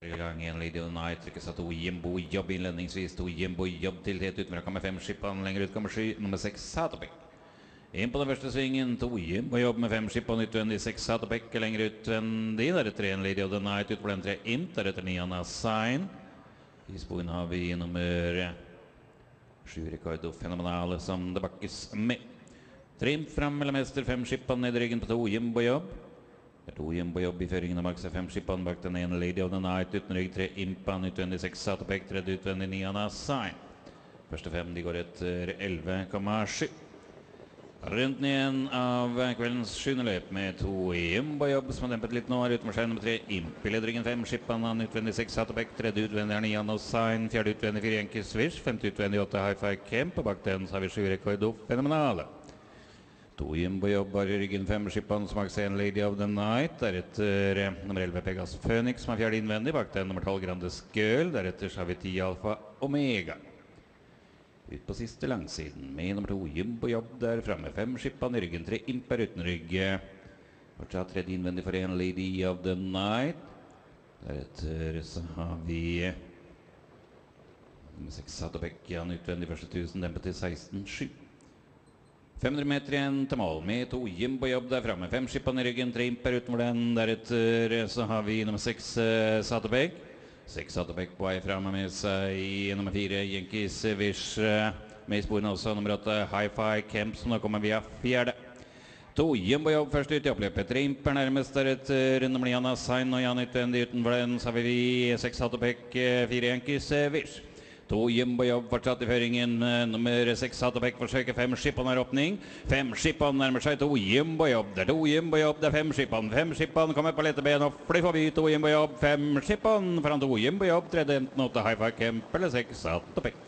I gang en Lady of the Night, trykker seg to Jimbo jobb innledningsvis, to Jimbo jobb til helt ut, men det kommer 5 skippene, lenger ut kommer 7, nummer 6 Satopek. Inn på den første svingen, to Jimbo jobb med 5 skippene, utvendig 6 Satopek, lenger utvendig, deretter en Lady of the Night, ut på den 3 Imp, deretter 9 Anna Sign. I spoen har vi nummer 7 Ricardo Fenomenale som det bakkes med. 3 Imp frem, eller mester 5 skippene, ned i ryggen på to Jimbo jobb. Det er to Jimbo jobb i føringen av Max 5 skippene bak den ene Lady of the Night, uten rygg 3 Impan, utvendig 6 Satopek, tredje utvendig 9 Anna Sign. Første 5 de går etter 11,7. Rundt igjen av kveldens 7. løp med to Jimbo jobb som har dempet litt nå, er utenfor seg nummer 3 Imp i ledringen 5 skippene, utvendig 6 Satopek, tredje utvendig er 9 Anna Sign, fjerde utvendig 4 Yankee Swish, femte utvendig 8 Hi-Fi Camp, og bak den så har vi 7 Ricardo Fenomenale. To Jimbo jobber i ryggen 5 skippene som har en Lady of the Night, deretter nummer 11 Pegas Phoenix som er fjerde innvendig, bak den nummer 12 Grande Skøl, deretter så har vi 10 Alfa Omega. Ut på siste langsiden med nummer 2 Jimbo jobb der fremme, 5 skippene i ryggen, 3 Imper uten rygg, fortsatt tredje innvendig for en Lady of the Night, deretter så har vi nummer 6 Satopek, Jan utvendig første 1000, dempet til 16,7. 500 meter igjen til mål med to Jimbo jobb der fremme, 5 skippene i ryggen, 3 Imper utenfor den, deretter så har vi nummer 6 Satopek. 6 Satopek på vei fremme med seg i nummer 4 Yankee Swish, med i sporene også nummer 8 Hi-Fi Camp som nå kommer via fjerde. To Jimbo jobb først ut i oppløpet, 3 Imper nærmest, deretter nummer 9 Anna Sign og Jan utvendig utenfor den, så har vi 6 Satopek, 4 Yankee Swish. To Jimbo jobb fortsatt i føringen, nummer 6 Satopek forsøker 5 skippene er åpning. 5 skippene nærmer seg to Jimbo jobb, det er to Jimbo jobb, det er 5 skippene. 5 skippene kommer på lette ben og fly forbi to Jimbo jobb, 5 skippene foran to Jimbo jobb, tredje enten 8 Hi-Fi Camp eller 6 Satopek.